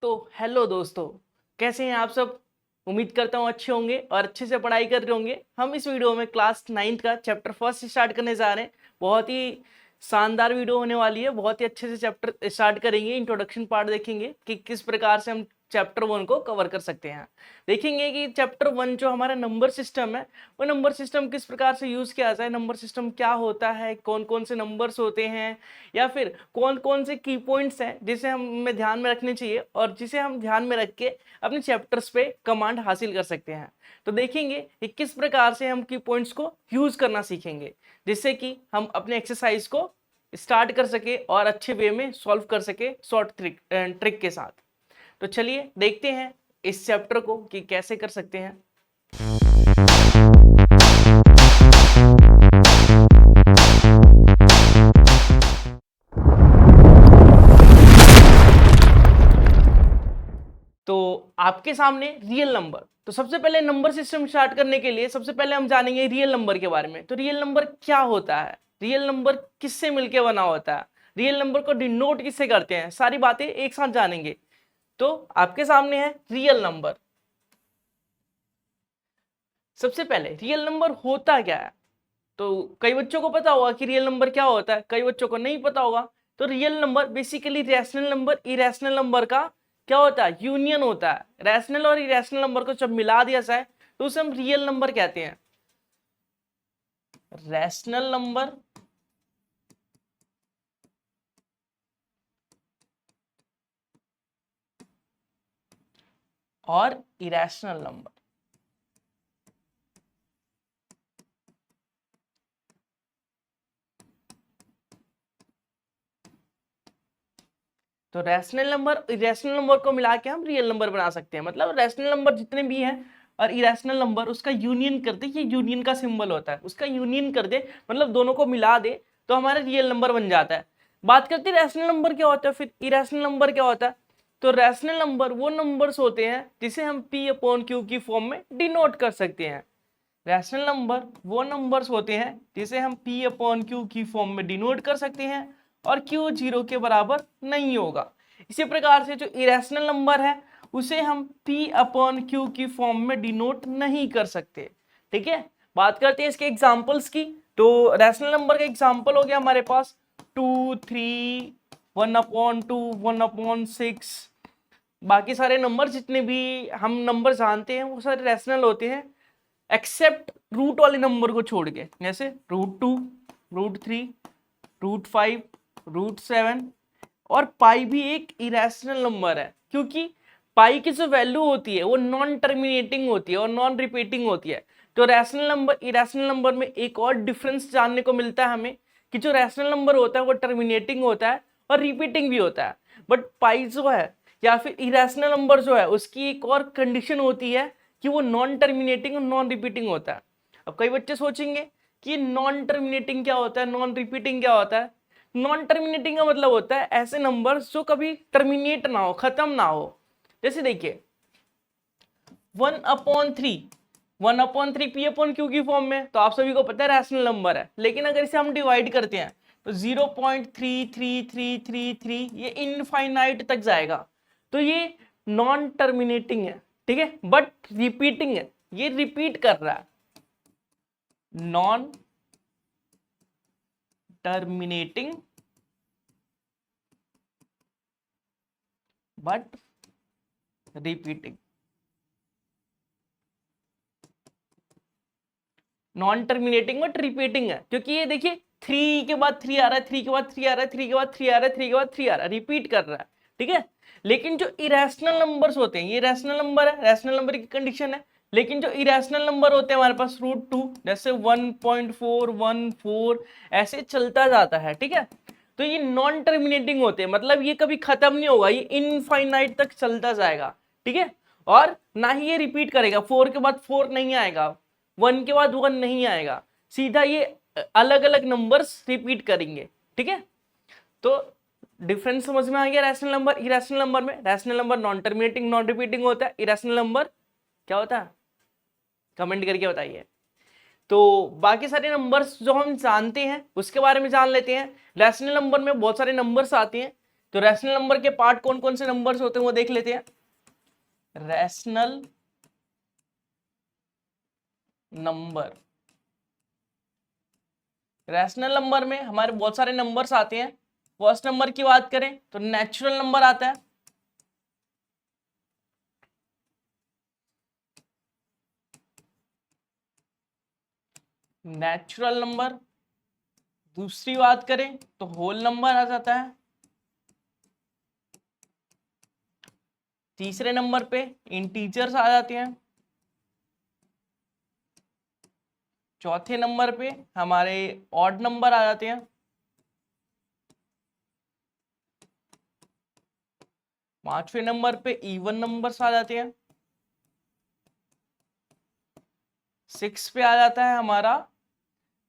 तो हेलो दोस्तों, कैसे हैं आप सब। उम्मीद करता हूँ अच्छे होंगे और अच्छे से पढ़ाई कर रहे होंगे। हम इस वीडियो में क्लास 9th का चैप्टर फर्स्ट स्टार्ट करने जा रहे हैं। बहुत ही शानदार वीडियो होने वाली है। बहुत ही अच्छे से चैप्टर स्टार्ट करेंगे। इंट्रोडक्शन पार्ट देखेंगे कि किस प्रकार से हम चैप्टर 1 को कवर कर सकते हैं। देखेंगे कि चैप्टर 1 जो हमारा नंबर सिस्टम है, वो नंबर सिस्टम किस प्रकार से यूज किया जाए, नंबर सिस्टम क्या होता है, कौन कौन से नंबर्स होते हैं, या फिर कौन कौन से की पॉइंट्स हैं जिसे हमें ध्यान में रखने चाहिए और जिसे हम ध्यान में रख के अपने चैप्टर्स पे कमांड हासिल कर सकते हैं। तो देखेंगे कि किस प्रकार से हम की पॉइंट्स को यूज करना सीखेंगे, जिससे कि हम अपने एक्सरसाइज को स्टार्ट कर सके और अच्छे वे में सॉल्व कर सके शॉर्ट ट्रिक के साथ। तो चलिए देखते हैं इस चैप्टर को कि कैसे कर सकते हैं। तो आपके सामने रियल नंबर। तो सबसे पहले नंबर सिस्टम स्टार्ट करने के लिए सबसे पहले हम जानेंगे रियल नंबर के बारे में। तो रियल नंबर क्या होता है, रियल नंबर किससे मिलके बना होता है, रियल नंबर को डिनोट किससे करते हैं, सारी बातें एक साथ जानेंगे। तो आपके सामने है रियल नंबर। सबसे पहले रियल नंबर होता क्या है। तो कई बच्चों को पता होगा कि रियल नंबर क्या होता है, कई बच्चों को नहीं पता होगा। तो real number basically rational number irrational number का क्या होता है, यूनियन होता है। रैशनल और इरेशनल नंबर को जब मिला दिया जाए तो उसे हम रियल नंबर कहते हैं। रैशनल नंबर और इरेशनल नंबर। तो रैशनल नंबर इरेशनल नंबर को मिला के हम रियल नंबर बना सकते हैं। मतलब रैशनल नंबर जितने भी हैं और इरेशनल नंबर उसका यूनियन कर दे, ये यूनियन का सिंबल होता है, उसका यूनियन कर दे मतलब दोनों को मिला दे तो हमारा रियल नंबर बन जाता है। बात करते हैं रैशनल नंबर क्या होता है, फिर इरेशनल नंबर क्या होता है। तो रैशनल नंबर वो नंबर्स होते हैं जिसे हम P/Q की फॉर्म में डिनोट कर सकते हैं। रैशनल नंबर वो नंबर्स होते हैं जिसे हम P/Q की फॉर्म में डिनोट कर सकते हैं और Q 0 के बराबर नहीं होगा। इसी प्रकार से जो इरेशनल नंबर है उसे हम P/Q की फॉर्म में डिनोट नहीं कर सकते। ठीक है, बात करते हैं इसके एग्जांपल्स की। तो रैशनल नंबर का एग्जांपल हो गया हमारे पास 2, 3, 1/2, 1/6। बाकी सारे नंबर जितने भी हम नंबर जानते हैं वो सारे रैशनल होते हैं, एक्सेप्ट रूट वाले नंबर को छोड़ के, जैसे √2, √3, √5, √7। और पाई भी एक इरेशनल नंबर है, क्योंकि पाई की जो वैल्यू होती है वो नॉन टर्मिनेटिंग होती है और नॉन रिपीटिंग होती है। तो रैशनल नंबर इरेशनल नंबर में एक और डिफरेंस जानने को मिलता है हमें कि जो रैशनल नंबर होता है वो टर्मिनेटिंग होता है और रिपीटिंग भी होता है। बट पाई जो है या फिर इरेशनल नंबर जो है उसकी एक और कंडीशन होती है कि वो नॉन टर्मिनेटिंग और नॉन रिपीटिंग होता है। अब कई बच्चे सोचेंगे कि नॉन टर्मिनेटिंग क्या होता है, नॉन रिपीटिंग क्या होता है। नॉन टर्मिनेटिंग का मतलब होता है ऐसे नंबर जो कभी टर्मिनेट ना हो, खत्म ना हो। जैसे देखिए 1/3, 1/3 P/Q की फॉर्म में, तो आप सभी को पता है रैशनल नंबर है। लेकिन अगर इसे हम डिवाइड करते हैं तो 0.3333 ये इनफाइनाइट तक जाएगा। तो ये नॉन टर्मिनेटिंग है, ठीक है, बट रिपीटिंग है, ये रिपीट कर रहा है। Non terminating but repeating. Non terminating but repeating है, क्योंकि ये देखिए 3 के बाद 3 आ रहा है, 3 के बाद 3 आ रहा है, 3 के बाद 3 आ रहा है, 3 के बाद 3 आ रहा है, रिपीट कर रहा है। ठीक है, लेकिन जो इरेशनल नंबर्स होते हैं, ये रैशनल नंबर है, रैशनल नंबर की कंडीशन है। लेकिन जो इरेशनल नंबर होते हैं हमारे पास √2, जैसे 1.414 ऐसे चलता जाता है। ठीक है, तो ये नॉन टर्मिनेटिंग होते हैं, मतलब ये कभी खत्म नहीं होगा, ये इनफाइनाइट तक चलता जाएगा। ठीक है, और ना ही ये रिपीट करेगा, 4 के बाद 4 नहीं आएगा, 1 के बाद 1 नहीं आएगा, सीधा ये अलग अलग नंबर्स रिपीट करेंगे। ठीक है, तो डिफरेंस समझ में आ गया रैशनल नंबर इरेशनल नंबर में। Rational number non terminating non repeating होता है, इरेशनल नंबर क्या होता है, कमेंट करके बताइए। तो बाकी सारे नंबर्स जो हम जानते हैं उसके बारे में जान लेते हैं। रैशनल नंबर में बहुत सारे नंबर्स आते हैं। तो रैशनल नंबर के पार्ट कौन कौन से नंबर्स होते हैं वो देख लेते हैं। रैशनल नंबर, रैशनल नंबर में हमारे बहुत सारे नंबर्स आते हैं। फर्स्ट नंबर की बात करें तो नेचुरल नंबर आता है। नेचुरल नंबर, दूसरी बात करें तो होल नंबर आ जाता है। तीसरे नंबर पे इंटीजर्स आ जाते हैं। चौथे नंबर पे हमारे ऑड नंबर आ जाते हैं। पांचवें नंबर पे इवन नंबर्स आ जाते हैं। 6 पे आ जाता है हमारा,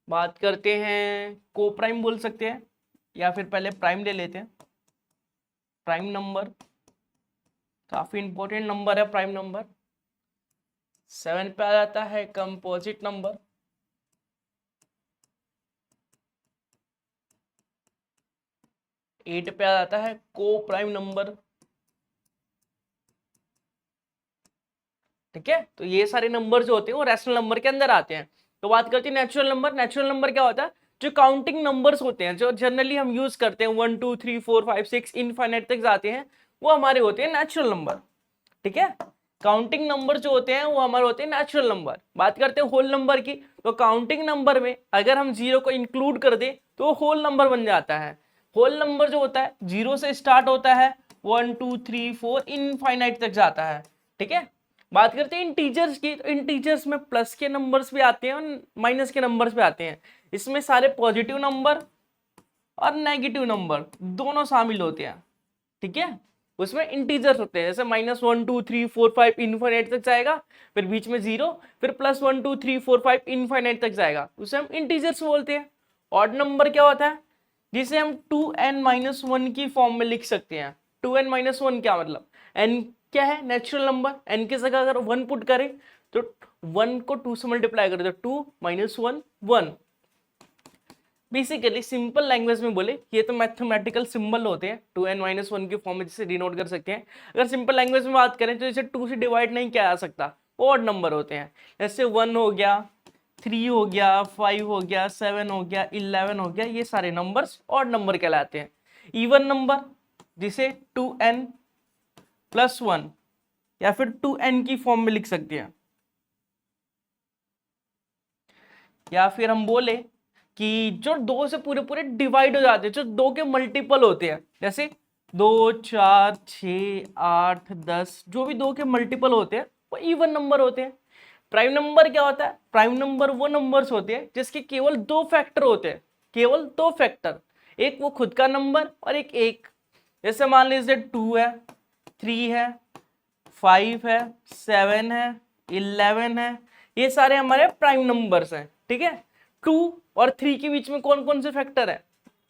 बात करते हैं को प्राइम बोल सकते हैं, या फिर पहले प्राइम ले लेते हैं। प्राइम नंबर काफी इंपॉर्टेंट नंबर है प्राइम नंबर। 7 पे आ जाता है कंपोजिट नंबर। 8 पे आ जाता है को प्राइम नंबर। ठीक है, तो ये सारे नंबर जो होते हैं वो रैशनल नंबर के अंदर आते हैं। तो बात करते हैं नेचुरल नंबर। नेचुरल नंबर क्या होता है? जो काउंटिंग नंबर्स होते हैं, जो जनरली हम यूज करते हैं, 1 2 3 4 5 6 इनफाइनाइट तक जाते हैं, वो हमारे होते हैं नेचुरल नंबर। ठीक है, काउंटिंग नंबर जो होते हैं वो हमारे होते हैं नेचुरल नंबर। बात करते हैं होल नंबर की, तो काउंटिंग नंबर में अगर हम जीरो को इंक्लूड कर दे तो होल नंबर बन जाता है। होल नंबर जो होता है जीरो से स्टार्ट होता है, 1 2 3 4 इनफाइनाइट तक जाता है। ठीक है, बात करते हैं इंटीजर्स की, तो इंटीजर्स में प्लस के नंबर्स भी आते हैं और माइनस के नंबर्स भी आते हैं। इसमें सारे पॉजिटिव नंबर और नेगेटिव नंबर दोनों शामिल होते हैं। ठीक है, उसमें इंटीजर्स होते हैं, जैसे -1 2 3 4 5 इनफाइनाइट तक जाएगा, फिर बीच में 0, फिर +1 2 3 4 5 इनफाइनाइट तक जाएगा, उसे हम इंटीजर्स बोलते हैं। ऑड नंबर क्या होता है? जिसे हम 2n-1 की फॉर्म में लिख सकते हैं। 2n-1 क्या मतलब? n क्या है? Natural number. n की जगह अगर 1 पुट करें तो 1 को 2 से मल्टीप्लाई करें तो 2 - 1 1। बेसिकली सिंपल लैंग्वेज में बोले, ये तो मैथमेटिकल सिंबल होते हैं 2n-1 की फॉर्म में जिसे डिनोट कर सकते हैं। अगर सिंपल लैंग्वेज में बात करें तो इसे 2 से डिवाइड नहीं किया जा सकता, ऑड नंबर होते हैं। जैसे 1 हो गया, 3 हो गया, 5 हो गया, 7 हो गया, 11 हो गया, ये सारे नंबर्स ऑड नंबर कहलाते हैं। इवन नंबर जिसे 2n+1 या फिर 2n की फॉर्म में लिख सकते हैं, या फिर हम बोले कि जो 2 से पूरे पूरे डिवाइड हो जाते हैं, जो 2 के मल्टीपल होते हैं, जैसे 2 4 6 8 10, जो भी 2 के मल्टीपल होते हैं वो इवन नंबर होते हैं। प्राइम नंबर क्या होता है? प्राइम नंबर वो नंबर्स होते हैं जिसके केवल 2 फैक्टर होते हैं, केवल 2 फैक्टर, एक वो खुद का नंबर और एक। जैसे मान लीजिए 2 है, 3 है, 5 है, 7 है, 11 है, ये सारे हमारे प्राइम नंबर्स हैं। ठीक है, 2 और 3 के बीच में कौन कौन से फैक्टर है?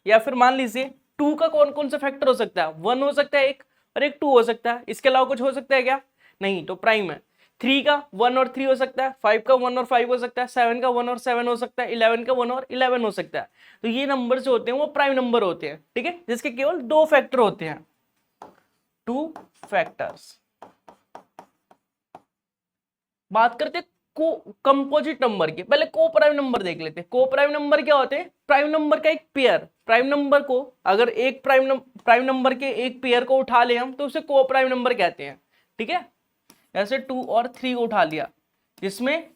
या फिर मान लीजिए 2 का कौन कौन से फैक्टर हो सकता है? 1 हो सकता है एक, और एक 2 हो सकता है, इसके अलावा कुछ हो सकता है क्या? नहीं, तो प्राइम है। 3 का 1 और 3 हो सकता है, 5 का 1 और 5 हो सकता है, 7 का 1 और 7 हो सकता है, 11 का 1 और 11 हो सकता है। तो ये नंबर जो होते हैं वो प्राइम नंबर होते हैं। ठीक है, जिसके केवल 2 फैक्टर होते हैं, 2 फैक्टर्स। बात करते हैं को कंपोजिट नंबर की, पहले को प्राइम नंबर देख लेते हैं। को प्राइम नंबर क्या होते हैं? प्राइम नंबर का एक पेयर। प्राइम नंबर को अगर एक प्राइम नंबर के एक पेयर को उठा ले हम तो उसे को प्राइम नंबर कहते हैं। ठीक है, जैसे 2 और 3 को उठा लिया, जिसमें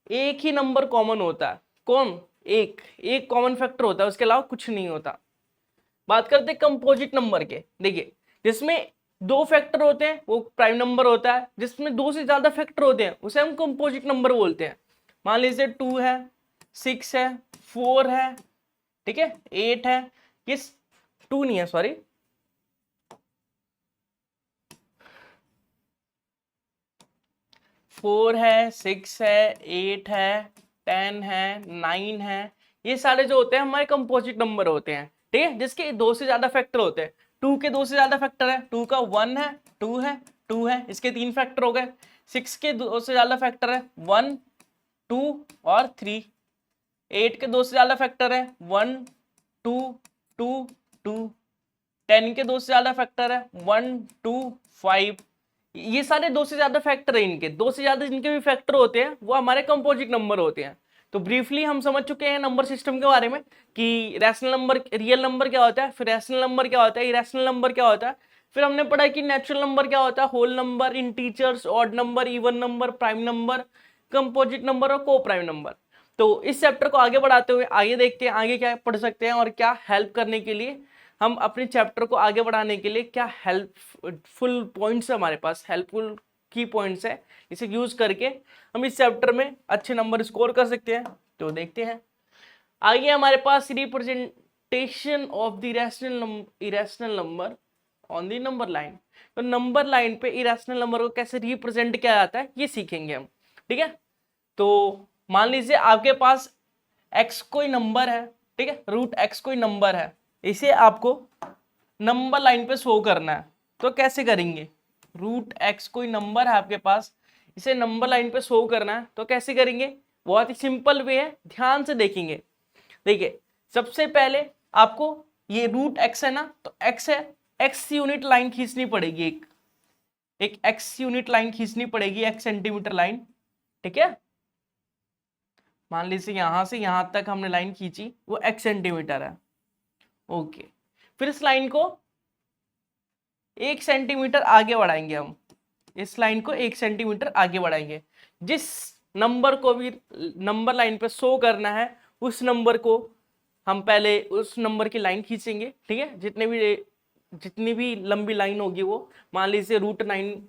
एक ही नंबर कॉमन होता है। कौन? एक कॉमन फैक्टर होता है, उसके अलावा कुछ नहीं होता। बात करते हैं कंपोजिट नंबर के, देखिए जिसमें 2 फैक्टर होते हैं वो प्राइम नंबर होता है, जिसमें 2 से ज्यादा फैक्टर होते हैं उसे हम कंपोजिट नंबर बोलते हैं। मान लीजिए 2 है, 6 है, 4 है, ठीक है, 8 है, ये 2 नहीं है, सॉरी, 4 है, 6 है, 8 है, 10 है, 9 है, ये सारे जो होते हैं हमारे कंपोजिट नंबर होते हैं। ठीक है, जिसके 2 से ज्यादा फैक्टर होते हैं। 2 के 2 से ज्यादा फैक्टर है, 2 का 1 है, 2 है, 2 है, इसके 3 फैक्टर हो गए। 6 के 2 से ज्यादा फैक्टर है, 1 2 और 3। 8 के 2 से ज्यादा फैक्टर है, 1 2 2 2। 10 के 2 से ज्यादा फैक्टर है, 1 2 5, ये सारे 2 से ज्यादा फैक्टर है इनके, 2 से ज्यादा जिनके भी फैक्टर होते हैं वो हमारे कंपोजिट नंबर होते हैं। तो ब्रीफली हम समझ चुके हैं नंबर सिस्टम के बारे में कि रैशनल नंबर, रियल नंबर क्या होता है, फिर रैशनल नंबर क्या होता है, इरेशनल नंबर क्या होता है, फिर हमने पढ़ा कि नेचुरल नंबर क्या होता है, whole number, integers, odd number, even number, prime number, composite number और को प्राइम नंबर। तो इस चैप्टर को आगे बढ़ाते हुए आगे देखते हैं आगे क्या पढ़ सकते हैं और क्या हेल्प करने के लिए, हम अपने चैप्टर को आगे बढ़ाने के लिए क्या हेल्पफुल पॉइंट्स है हमारे पास, हेल्पफुल की पॉइंट्स है, इसे यूज करके हम इस चैप्टर में अच्छे नंबर स्कोर कर सकते हैं। तो देखते हैं आगे हमारे पास representation of the irrational number on the number line. तो नंबर लाइन पे इरेशनल नंबर को कैसे रिप्रेजेंट किया जाता है ये सीखेंगे हम, ठीक है। तो मान लीजिए आपके पास x कोई नंबर है, ठीक है, रूट x कोई नंबर है, इसे आपको नंबर लाइन पे शो करना है। तो कैसे करेंगे, रूट x कोई नंबर है आपके पास, इसे नंबर लाइन पे शो करना है, तो कैसे करेंगे, बहुत ही सिंपल वे है, ध्यान से देखेंगे। देखिए सबसे पहले आपको ये रूट x है ना, तो x है, x यूनिट लाइन खींचनी पड़ेगी, एक x यूनिट लाइन खींचनी पड़ेगी, x सेंटीमीटर लाइन, ठीक है। मान लीजिए यहां से यहां तक हमने लाइन खींची, वो x सेंटीमीटर है, ओके। फिर इस लाइन को 1 सेंटीमीटर आगे बढ़ाएंगे हम, इस लाइन को 1 सेंटीमीटर आगे बढ़ाएंगे। जिस नंबर को भी नंबर लाइन पे शो करना है उस नंबर को हम पहले उस नंबर की लाइन खींचेंगे, ठीक है। जितनी भी लंबी लाइन होगी वो, मान लीजिए रूट 9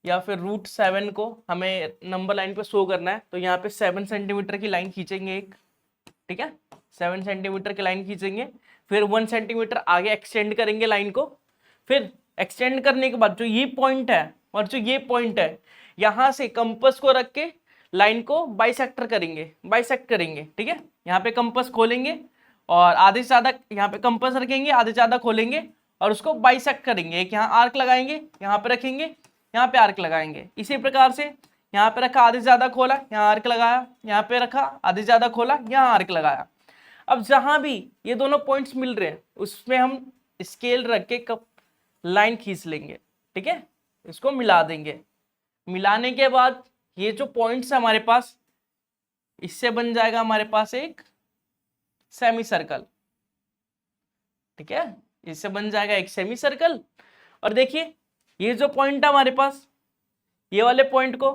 या फिर रूट 7 को हमें नंबर लाइन पे शो करना है, तो यहाँ पे 7 सेंटीमीटर की लाइन खींचेंगे एक, ठीक है, 7 सेंटीमीटर की लाइन खींचेंगे। फिर 1 सेंटीमीटर आगे एक्सटेंड करेंगे लाइन को। फिर एक्सटेंड करने के बाद जो ये पॉइंट है और जो ये पॉइंट है, यहाँ से कंपास को रख के लाइन को बाइसेक्ट करेंगे, ठीक है। यहाँ पे कंपास खोलेंगे और आधे से ज्यादा यहाँ पे कंपास रखेंगे, आधे से ज्यादा खोलेंगे और उसको बाइसेक्ट करेंगे। एक यहाँ आर्क लगाएंगे, यहाँ पे रखेंगे, यहाँ पे आर्क लगाएंगे। इसी प्रकार से यहाँ पे रखा, आधे से ज्यादा खोला, यहाँ आर्क लगाया, यहाँ पे रखा, आधे से ज्यादा खोला, यहाँ आर्क लगाया। अब जहां भी ये दोनों पॉइंट्स मिल रहे हैं उसमें हम स्केल रख के लाइन खींच लेंगे, ठीक है, इसको मिला देंगे। मिलाने के बाद ये जो पॉइंट्स है हमारे पास, इससे बन जाएगा हमारे पास एक सेमी सर्कल, ठीक है, इससे बन जाएगा एक सेमी सर्कल। और देखिए ये जो पॉइंट है हमारे पास, ये वाले पॉइंट को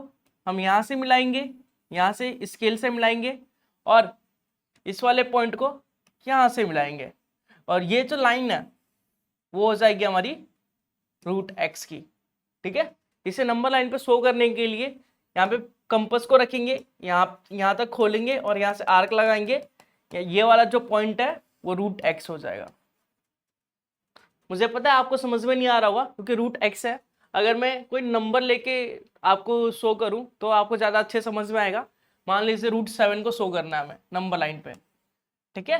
हम यहां से मिलाएंगे, यहां से स्केल से मिलाएंगे और इस वाले पॉइंट को यहां से मिलाएंगे, और ये जो लाइन है वो हो जाएगी हमारी रूट x की, ठीक है। इसे नंबर लाइन पे शो करने के लिए यहाँ पे कंपास को रखेंगे, यहाँ तक खोलेंगे और यहाँ से आर्क लगाएंगे, ये वाला जो पॉइंट है वो रूट x हो जाएगा। मुझे पता है आपको समझ में नहीं आ रहा होगा क्योंकि रूट x है। अगर मैं कोई नंबर लेके आपको शो करूं तो आपको ज्यादा अच्छे समझ में आएगा। मान लीजिए रूट 7 को शो करना है हमें नंबर लाइन पे, ठीक है।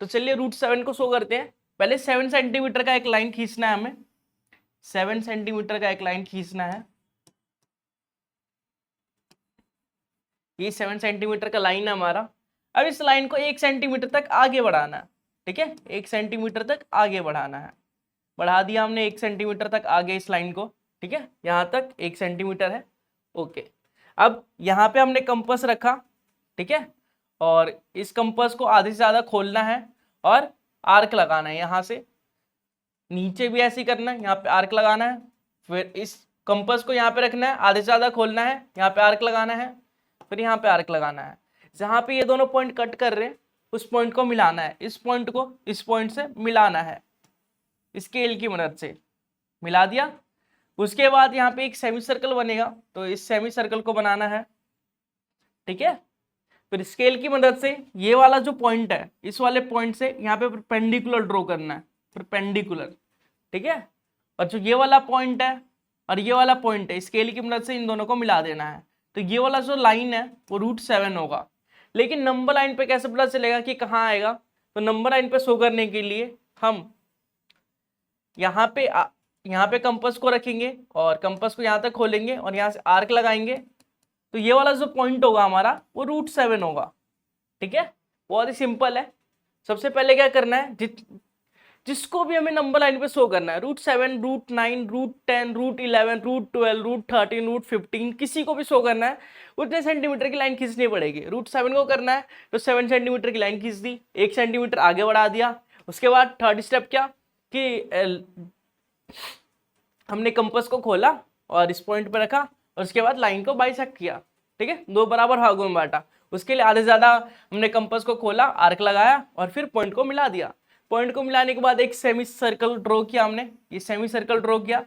तो चलिए रूट 7 को शो करते हैं। पहले 7 सेंटीमीटर का एक लाइन खींचना है हमें, 7 सेंटीमीटर का एक लाइन खींचना है। ये 7 सेंटीमीटर का लाइन है हमारा। अब इस लाइन को 1 सेंटीमीटर तक आगे बढ़ाना है, ठीक है, 1 सेंटीमीटर तक आगे बढ़ाना है। बढ़ा दिया हमने 1 सेंटीमीटर तक आगे इस लाइन को, ठीक है, यहाँ तक 1 सेंटीमीटर है, ओके। अब यहाँ पे हमने कंपास रखा, ठीक है, और इस कंपास को आधे से ज्यादा खोलना है और आर्क लगाना है। यहाँ से नीचे भी ऐसे ही करना है, यहाँ पे आर्क लगाना है, फिर इस कंपास को यहाँ पे रखना है, आधे से ज्यादा खोलना है, यहाँ पे आर्क लगाना है, फिर यहाँ पे आर्क लगाना है। जहाँ पे ये दोनों पॉइंट कट कर रहे हैं उस पॉइंट को मिलाना है, इस पॉइंट को इस पॉइंट से मिलाना है, स्केल की मदद से मिला दिया। उसके बाद यहाँ पे एक सेमी सर्कल बनेगा, तो इस सेमी सर्कल को बनाना है, ठीक है। फिर स्केल की मदद से ये वाला जो पॉइंट है इस वाले पॉइंट से यहाँ पे परपेंडिकुलर ड्रॉ करना है, परपेंडिकुलर, ठीक है। और जो ये वाला पॉइंट है और ये वाला पॉइंट है, स्केल की मदद से इन दोनों को मिला देना है। तो ये वाला जो लाइन है वो रूट 7 होगा। लेकिन नंबर लाइन पे कैसे पता चलेगा कि कहाँ आएगा, तो नंबर लाइन पे शो करने के लिए हम यहाँ पे कंपास को रखेंगे और कंपास को यहाँ तक खोलेंगे और यहाँ से आर्क लगाएंगे। तो ये वाला जो पॉइंट होगा हमारा वो रूट 7 होगा, ठीक है। बहुत ही सिंपल है। सबसे पहले क्या करना है, जिसको भी हमें नंबर लाइन पे शो करना है, √7, √9, √10, √11, √12, √13, √15, किसी को भी शो करना है, उतने सेंटीमीटर की लाइन खींचनी पड़ेगी। √7 को करना है तो 7 सेंटीमीटर की लाइन खींच दी, 1 सेंटीमीटर आगे बढ़ा दिया। उसके बाद थर्ड स्टेप क्या कि हमने कंपास को खोला और इस पॉइंट पे रखा और उसके बाद लाइन को बाइसेक्ट किया, ठीक है, 2 बराबर भागों में बांटा। उसके लिए आधे ज्यादा हमने कंपास को खोला, आर्क लगाया और फिर पॉइंट को मिला दिया। पॉइंट को मिलाने के बाद एक सेमी सर्कल ड्रॉ किया हमने, ये सेमी सर्कल ड्रॉ किया।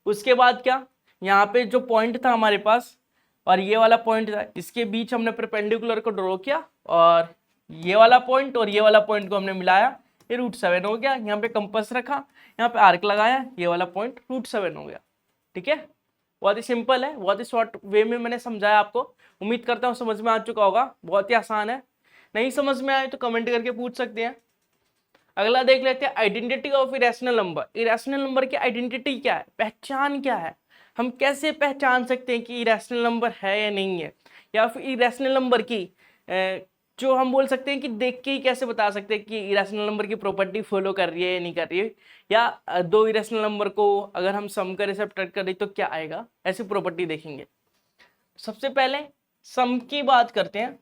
उसके बाद क्या, यहाँ पे जो पॉइंट था हमारे पास और ये वाला पॉइंट था, इसके बीच हमने परपेंडिकुलर को ड्रॉ किया और ये वाला पॉइंट और ये वाला पॉइंट को हमने मिलाया, ये √7 हो गया। यहाँ पे कंपास रखा, यहाँ पे आर्क लगाया, ये वाला पॉइंट √7 हो गया, ठीक है। बहुत ही सिंपल है, बहुत ही शॉर्ट वे में मैंने समझाया आपको। उम्मीद करता हूँ समझ में आ चुका होगा, बहुत ही आसान है। नहीं समझ में आए तो कमेंट करके पूछ सकते हैं। अगला देख लेते हैं identity of irrational number. Irrational number की आइडेंटिटी क्या है, पहचान क्या है, हम कैसे पहचान सकते हैं कि इरेशनल नंबर है या नहीं है, या फिर इरेशनल नंबर की जो हम बोल सकते हैं कि देख के ही कैसे बता सकते हैं कि इरेशनल नंबर की प्रॉपर्टी फॉलो कर रही है या नहीं कर रही है, या दो इरेशनल नंबर को अगर हम सम करें सब्ट्रैक्ट करें तो क्या आएगा, ऐसी प्रॉपर्टी देखेंगे। सबसे पहले सम की बात करते हैं।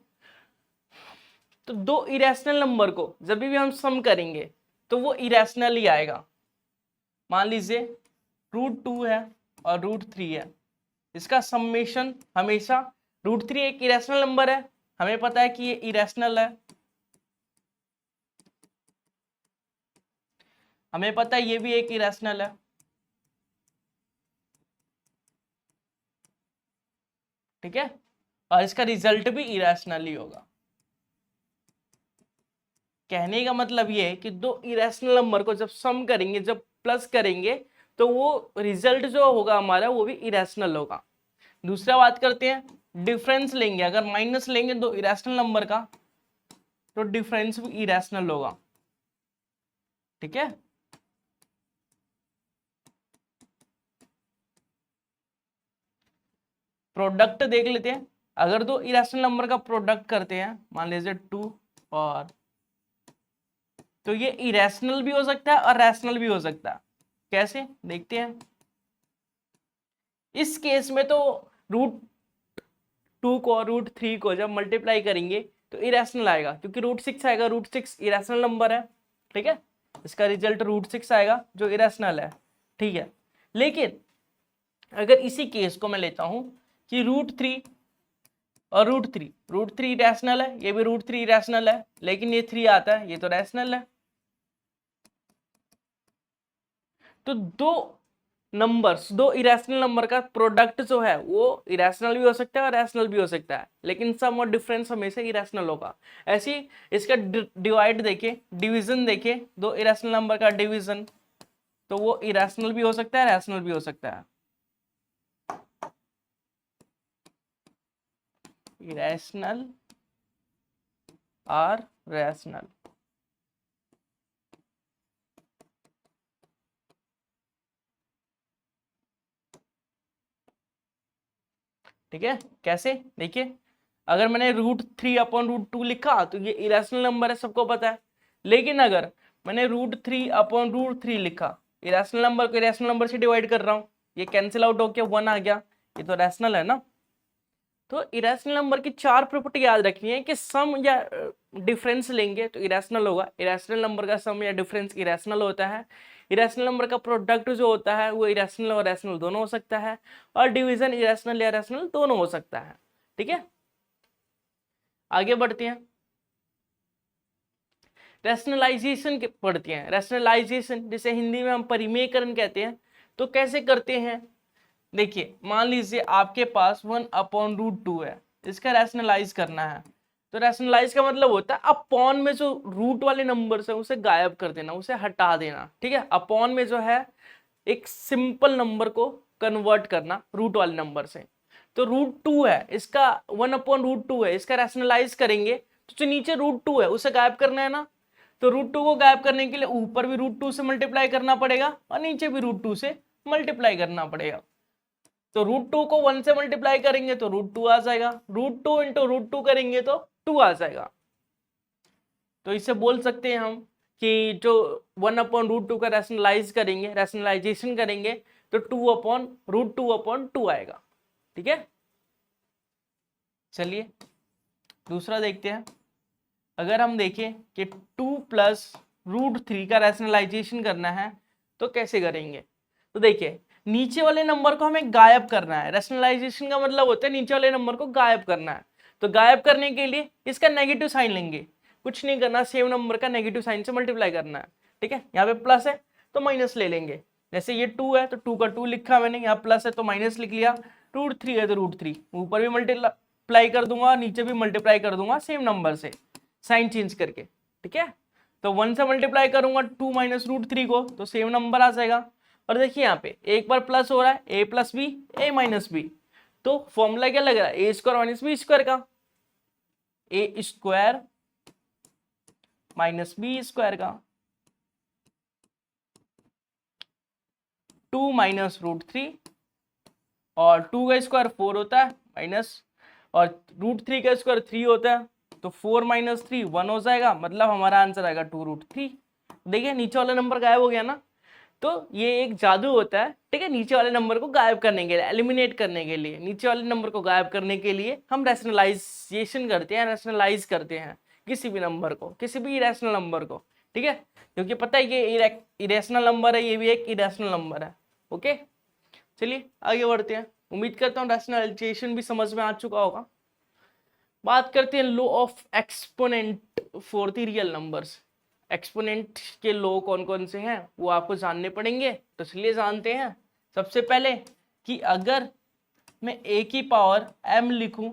तो दो इरेशनल नंबर को जब भी हम सम करेंगे तो वो इरेशनल ही आएगा। मान लीजिए √2 है और √3 है, इसका समेशन हमेशा, √3 एक इरेशनल नंबर है, हमें पता है कि ये इरेशनल है, हमें पता है ये भी एक इरेशनल है, ठीक है, और इसका रिजल्ट भी इरेशनल ही होगा। कहने का मतलब ये है कि दो इरेशनल नंबर को जब सम करेंगे, जब प्लस करेंगे, तो वो रिजल्ट जो होगा हमारा वो भी इरेशनल होगा। दूसरा बात करते हैं डिफरेंस लेंगे, अगर माइनस लेंगे दो इरेशनल नंबर का तो डिफरेंस भी इरेशनल होगा, ठीक है। प्रोडक्ट देख लेते हैं, अगर दो इरेशनल नंबर का प्रोडक्ट करते हैं, मान लीजिए 2 और, तो ये इरेशनल भी हो सकता है और रैशनल भी हो सकता है। कैसे देखते हैं। इस केस में तो √2 को √3 को जब मल्टीप्लाई करेंगे तो इरेशनल आएगा, क्योंकि √6 आएगा, √6 इरेशनल नंबर है, ठीक है, इसका रिजल्ट √6 आएगा जो इरेशनल है, ठीक है। लेकिन अगर इसी केस को मैं लेता हूं कि √3 और √3 इरेशनल है, ये भी √3 इरेशनल है, लेकिन ये 3 आता है, ये तो रैशनल है। तो दो नंबर्स, दो इरेशनल नंबर का प्रोडक्ट जो है वो इरेशनल भी हो सकता है और रैशनल भी हो सकता है, लेकिन सम और डिफरेंस हमेशा इरेशनल होगा। ऐसे ही इसका डिवाइड देखे, डिवीजन देखे, दो इरेशनल नंबर का डिवीजन, तो वो इरेशनल भी हो सकता है, रैशनल भी हो सकता है। इरेशनल और रैशनल, ठीक है। कैसे देखिए, अगर मैंने √3/√2 लिखा तो ये इरेशनल नंबर है, सबको पता है। लेकिन अगर मैंने √3/√3 लिखा, इरेशनल नंबर को इरेशनल नंबर से डिवाइड कर रहा हूँ, ये कैंसिल आउट होके 1 आ गया, ये तो रैशनल है ना। तो इरेशनल नंबर की 4 प्रॉपर्टी याद रखनी है कि सम या डिफरेंस लेंगे तो इरेशनल होगा, इरेशनल नंबर का सम या डिफरेंस इरेशनल होता है, इरेशनल नंबर का प्रोडक्ट जो होता है वो इरेशनल और रैशनल दोनों हो सकता है, और डिवीजन इरेशनल या रैशनल दोनों हो सकता है, ठीक है। आगे बढ़ते हैं, रैशनलाइजेशन पढ़ते हैं। रैशनलाइजेशन जिसे हिंदी में हम परिमेयकरण कहते हैं, तो कैसे करते हैं। देखिए, मान लीजिए आपके पास 1/√2 है, इसका रैशनलाइज करना है, तो रैशनलाइज का मतलब होता है अपॉन में जो रूट वाले नंबर है उसे गायब कर देना, उसे हटा देना, ठीक है। अपॉन में जो है एक सिंपल नंबर को कन्वर्ट करना रूट वाले नंबर से। तो √2 है, इसका 1/√2 है, इसका रैशनलाइज करेंगे तो जो नीचे √2 है उसे गायब करना है ना। तो √2 को गायब करने के लिए ऊपर भी √2 से मल्टीप्लाई करना पड़ेगा और नीचे भी √2 से मल्टीप्लाई करना पड़ेगा। तो √2 को 1 से मल्टीप्लाई करेंगे तो √2 आ जाएगा, √2 × √2 करेंगे तो 2 आ जाएगा। तो इसे बोल सकते हैं हम कि जो 1/√2 का रैशनलाइज करेंगे, रैशनलाइजेशन करेंगे, तो 2/√2/2 आएगा। ठीक है, चलिए दूसरा देखते हैं। अगर हम देखें कि 2 + √3 का रैशनलाइजेशन करना है तो कैसे करेंगे, तो देखिए नीचे वाले नंबर को हमें गायब करना है। रैशनलाइजेशन का मतलब होता है नीचे वाले नंबर को गायब करना है। तो गायब करने के लिए इसका नेगेटिव साइन लेंगे, कुछ नहीं करना, सेम नंबर का नेगेटिव साइन से मल्टीप्लाई करना है। ठीक है, यहाँ पे प्लस है तो माइनस ले लेंगे। जैसे ये 2 है तो 2 का 2 लिखा मैंने, यहाँ प्लस है तो माइनस लिख लिया। √3 है तो √3, ऊपर भी मल्टीप्लाई कर दूंगा, नीचे भी मल्टीप्लाई कर दूंगा सेम नंबर से, साइन चेंज करके। ठीक है, तो 1 से मल्टीप्लाई करूंगा 2 - √3 को तो सेम नंबर आ जाएगा। और देखिए यहाँ पे एक बार प्लस हो रहा है, a + b a - b, तो फॉर्मूला क्या लग रहा है, a² - b² का, a² - b² का, 2 - √3, और 2 का स्क्वायर 4 होता है माइनस, और √3 का स्क्वायर 3 होता है, तो 4 - 3 1 हो जाएगा, मतलब हमारा आंसर आएगा 2√3। देखिए नीचे वाला नंबर गायब हो गया ना। तो ये एक जादू होता है, ठीक है, नीचे वाले नंबर को गायब करने के लिए, एलिमिनेट करने के लिए, नीचे वाले नंबर को गायब करने के लिए हम रैशनलाइजेशन करते हैं, रैशनलाइज करते हैं किसी भी नंबर को, किसी भी इरेशनल नंबर को। ठीक है, क्योंकि पता है ये इरेशनल नंबर है, ये भी एक इरेशनल नंबर है। ओके, चलिए आगे बढ़ते हैं। उम्मीद करता हूँ रैशनलाइजेशन भी समझ में आ चुका होगा। बात करते हैं law of exponent for the real numbers. Exponent के लॉ कौन कौन से हैं वो आपको जानने पड़ेंगे, तो चलिए जानते हैं। सबसे पहले कि अगर मैं a की पावर m लिखूं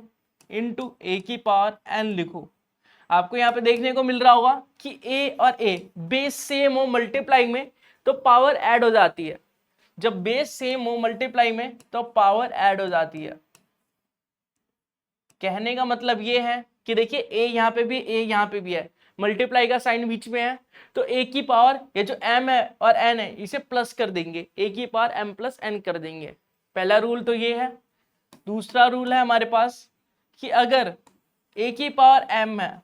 इंटू a की पावर n लिखूं, आपको यहाँ पे देखने को मिल रहा होगा कि a और a बेस सेम हो मल्टीप्लाई में तो पावर ऐड हो जाती है। जब बेस सेम हो मल्टीप्लाई में तो पावर ऐड हो जाती है। कहने का मतलब ये है कि देखिए a यहाँ पे भी, a यहाँ पे भी है, मल्टीप्लाई का साइन बीच में है, तो a की पावर ये जो m है और n है इसे प्लस कर देंगे, a की पावर m + n कर देंगे। पहला रूल तो ये है। दूसरा रूल है हमारे पास कि अगर a की पावर m है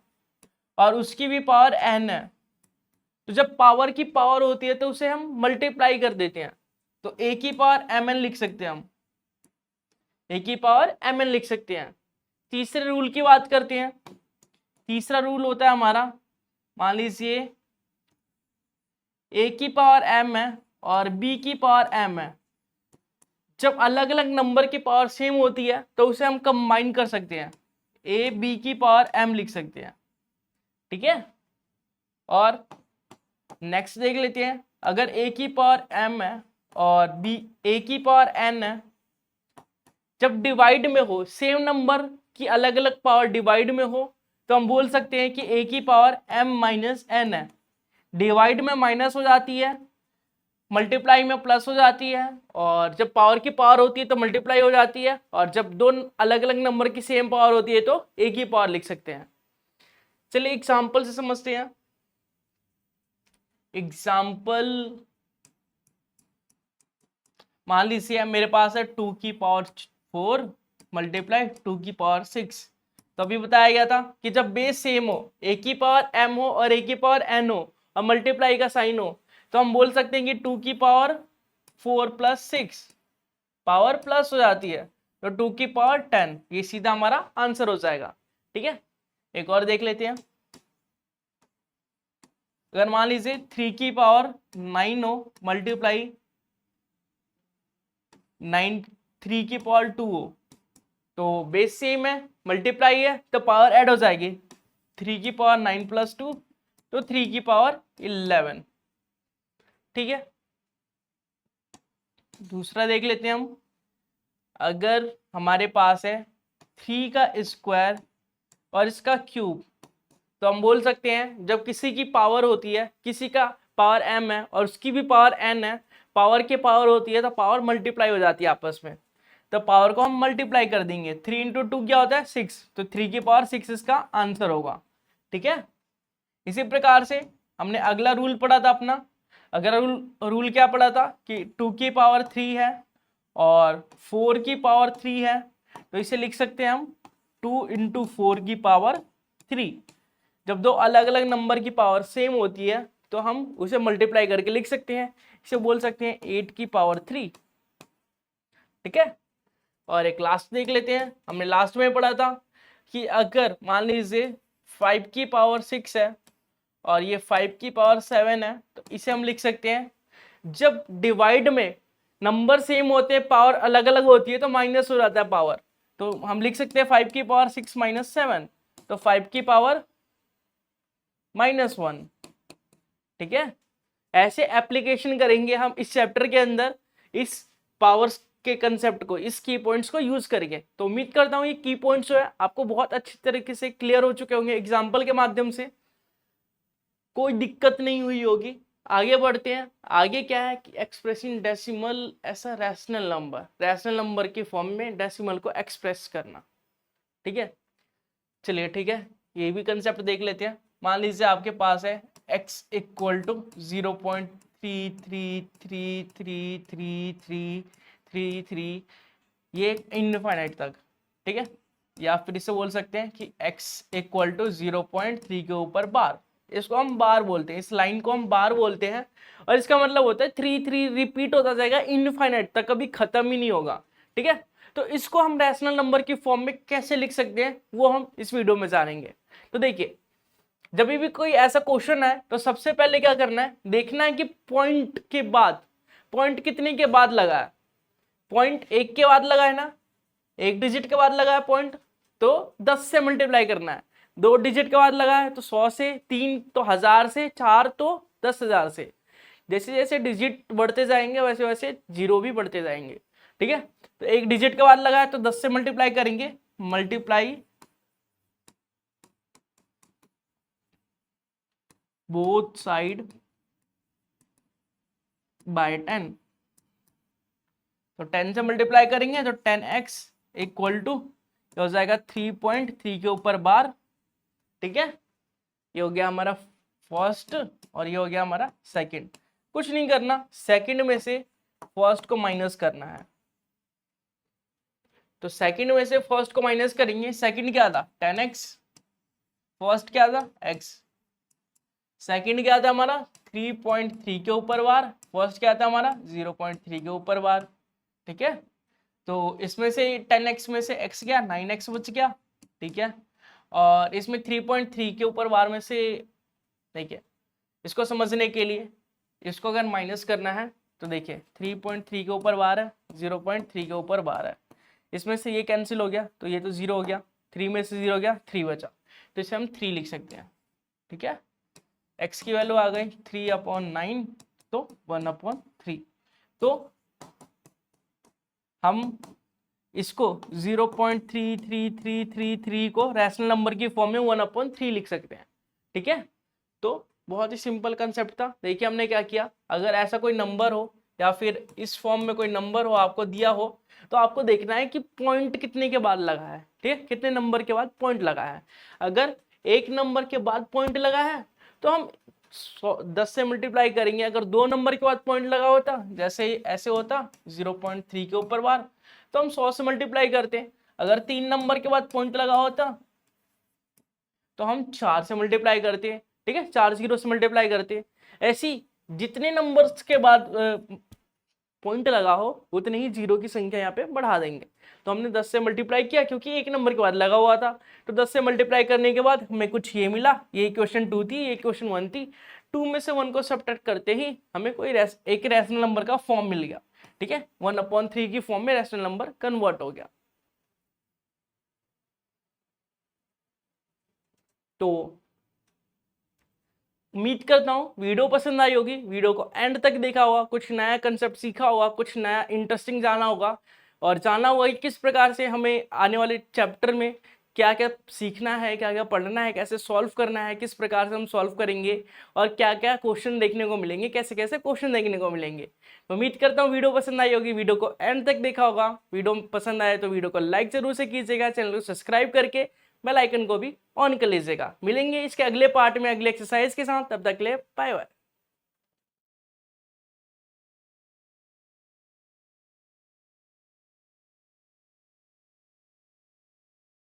और उसकी भी पावर n है, तो जब पावर की पावर होती है तो उसे हम मल्टीप्लाई कर देते हैं, तो a की पावर mn लिख सकते हैं, हम a की पावर mn लिख सकते हैं। तीसरे रूल की बात करते हैं। तीसरा रूल होता है हमारा, मान लीजिए a की पावर m है और b की पावर m है, जब अलग अलग नंबर की पावर सेम होती है तो उसे हम कंबाइन कर सकते हैं, a b की पावर m लिख सकते हैं। ठीक है, और नेक्स्ट देख लेते हैं। अगर a की पावर m है और b a की पावर n है, जब डिवाइड में हो, सेम नंबर की अलग अलग पावर डिवाइड में हो, तो हम बोल सकते हैं कि a की पावर m - n है। डिवाइड में माइनस हो जाती है, मल्टीप्लाई में प्लस हो जाती है, और जब पावर की पावर होती है तो मल्टीप्लाई हो जाती है, और जब दो अलग अलग नंबर की सेम पावर होती है तो एक ही पावर लिख सकते हैं। चलिए एग्जाम्पल से समझते हैं। एग्जाम्पल, मान लीजिए मेरे पास है 2 की पावर 4 मल्टीप्लाई 2 की पावर 6। तो अभी बताया गया था कि जब बेस सेम हो, a की पावर m हो और a की पावर n हो और मल्टीप्लाई का साइन हो, तो हम बोल सकते हैं कि 2 की पावर 4 + 6 पावर प्लस हो जाती है, तो 2 की पावर 10, ये सीधा हमारा आंसर हो जाएगा। ठीक है, एक और देख लेते हैं। अगर मान लीजिए 3 की पावर 9 हो मल्टीप्लाई 9 3 की पावर 2 हो, तो बेस सेम है, मल्टीप्लाई है तो पावर ऐड हो जाएगी, 3 की पावर 9 + 2 तो 3 की पावर 11। ठीक है, दूसरा देख लेते हैं हम। अगर हमारे पास है 3 का स्क्वायर और इसका क्यूब, तो हम बोल सकते हैं जब किसी की पावर होती है, किसी का पावर m है और उसकी भी पावर n है, पावर की पावर होती है तो पावर मल्टीप्लाई हो जाती है आपस में, तो पावर को हम मल्टीप्लाई कर देंगे। 3 × 2 क्या होता है 6, तो 3 की पावर 6 इसका आंसर होगा। ठीक है, इसी प्रकार से हमने अगला रूल पढ़ा था अपना। अगला रूल क्या पढ़ा था कि 2 की पावर 3 है और 4 की पावर 3 है, तो इसे लिख सकते हैं हम 2 × 4 की पावर 3। जब दो अलग अलग नंबर की पावर सेम होती है तो हम उसे मल्टीप्लाई करके लिख सकते हैं, इसे बोल सकते हैं 8 की पावर 3। ठीक है, और एक लास्ट देख लेते हैं। हमने लास्ट में पढ़ा था कि अगर मान लीजिए 5 की पावर 6 है और ये 5 की पावर 7 है, तो इसे हम लिख सकते हैं, जब डिवाइड में नंबर सेम होते हैं पावर अलग अलग होती है तो माइनस हो जाता है पावर, तो हम लिख सकते हैं 5 की पावर 6 माइनस 7, तो 5 की पावर -1। ठीक है, ऐसे एप्लीकेशन करेंगे हम इस चैप्टर के अंदर इस पावर्स के कंसेप्ट को, इस की पॉइंट्स को यूज करके। तो उम्मीद करता हूं ये की पॉइंट्स जो है आपको बहुत अच्छी तरीके से क्लियर हो चुके होंगे एग्जाम्पल के माध्यम से, कोई दिक्कत नहीं हुई होगी। आगे बढ़ते हैं। आगे क्या है कि एक्सप्रेसिंग डेसिमल ऐसा रैशनल नंबर की फॉर्म में डेसिमल को एक्सप्रेस करना। ठीक है, चलिए ठीक है, ये भी कंसेप्ट देख लेते हैं। मान लीजिए आपके पास है x इक्वल टू 0.33333333, ये इनफाइनाइट तक। ठीक है, या फिर इसे बोल सकते हैं कि x इक्वल टू 0.3 के ऊपर बार, इसको हम बार बोलते हैं, इस लाइन को हम बार बोलते हैं, और इसका मतलब होता है 3 रिपीट होता जाएगा इनफाइनाइट तक, कभी खत्म ही नहीं होगा। ठीक है, तो इसको हम रैशनल नंबर की फॉर्म में कैसे लिख सकते हैं वो हम इस वीडियो में जानेंगे। तो देखिए, जब भी कोई ऐसा क्वेश्चन है तो सबसे पहले क्या करना है, देखना है कि पॉइंट के बाद, पॉइंट कितने के बाद लगा है, पॉइंट 1 के बाद लगा है ना, 1 डिजिट के बाद लगा है पॉइंट, तो 10 से मल्टीप्लाई करना है। 2 डिजिट के बाद लगा है तो 100 से, 3 तो 1000 से, 4 तो 10,000 से। जैसे जैसे डिजिट बढ़ते जाएंगे वैसे वैसे जीरो भी बढ़ते जाएंगे। ठीक है, तो 1 डिजिट के बाद लगा है तो 10 से मल्टीप्लाई करेंगे, मल्टीप्लाई बोथ साइड बाय 10, तो 10 से मल्टीप्लाई करेंगे तो 10x इक्वल टू हो जाएगा 3.3 के ऊपर बार। ठीक है, ये हो गया हमारा फर्स्ट और ये हो गया हमारा सेकंड। कुछ नहीं करना, सेकंड में से फर्स्ट को माइनस करना है, तो सेकंड में से फर्स्ट को माइनस करेंगे। सेकंड क्या था 10x, फर्स्ट क्या था x, सेकंड क्या था हमारा 3.3 के ऊपर बार, फर्स्ट क्या था हमारा 0.3 के ऊपर बार। ठीक है, तो इसमें से 10x में से x गया, 9x बच गया। ठीक है, और इसमें 3.3 के ऊपर बार में से, देखिए इसको समझने के लिए इसको अगर माइनस करना है तो देखिए 3.3 के ऊपर बार है, 0.3 के ऊपर बार है, इसमें से ये कैंसिल हो गया तो ये तो 0 हो गया, 3 में से 0 हो गया, 3 बचा, तो इसे हम 3 लिख सकते हैं। ठीक है, x की वैल्यू आ गई 3/9, तो 1/3। तो हम इसको 0.33333 को रैशनल नंबर की फॉर्म में 1/3 लिख सकते हैं। ठीक है, तो बहुत ही सिंपल कंसेप्ट था। देखिए हमने क्या किया, अगर ऐसा कोई नंबर हो या फिर इस फॉर्म में कोई नंबर हो आपको दिया हो, तो आपको देखना है कि पॉइंट कितने के बाद लगा है। ठीक है, कितने नंबर के बाद पॉइंट लगा है। अगर 1 नंबर के बाद पॉइंट लगा है तो हम 10 से मल्टीप्लाई करेंगे। अगर 2 नंबर के बाद पॉइंट लगा होता, जैसे ऐसे होता 0.3 के ऊपर बार, तो हम 100 से मल्टीप्लाई करते। अगर 3 नंबर के बाद पॉइंट लगा होता तो हम 4 से मल्टीप्लाई करते। ठीक है, 4 0 से मल्टीप्लाई करते। ऐसी जितने नंबर्स के बाद पॉइंट लगा हो उतने ही जीरो की संख्या यहाँ पे बढ़ा देंगे। तो हमने 10 से मल्टीप्लाई किया क्योंकि 1 नंबर के बाद लगा हुआ था, तो 10 से मल्टीप्लाई करने के बाद हमें कुछ ये मिला, ये इक्वेशन 2 थी, ये इक्वेशन 1 थी। 2 में से 1 को सब्ट्रैक्ट करते ही हमें कोई एक रैशनल नंबर का फॉर्म मिल गया। ठीक है, 1/3 की फॉर्म में रैशनल नंबर कन्वर्ट हो गया। तो उम्मीद करता हूँ वीडियो पसंद आई होगी, वीडियो को एंड तक देखा होगा, कुछ नया कंसेप्ट सीखा होगा, कुछ नया इंटरेस्टिंग जाना होगा, और जाना होगा कि किस प्रकार से हमें आने वाले चैप्टर में क्या क्या सीखना है, क्या क्या पढ़ना है, कैसे सॉल्व करना है, किस प्रकार से हम सॉल्व करेंगे, और क्या क्या क्वेश्चन देखने को मिलेंगे, कैसे कैसे क्वेश्चन देखने को मिलेंगे। तो उम्मीद करता हूँ वीडियो पसंद आई होगी, वीडियो को एंड तक देखा होगा। वीडियो पसंद आए तो वीडियो को लाइक जरूर से कीजिएगा, चैनल को सब्सक्राइब करके बेल आइकन को भी ऑन कर लीजिएगा। मिलेंगे इसके अगले पार्ट में अगले एक्सरसाइज के साथ, तब तक के लिए बाय बाय।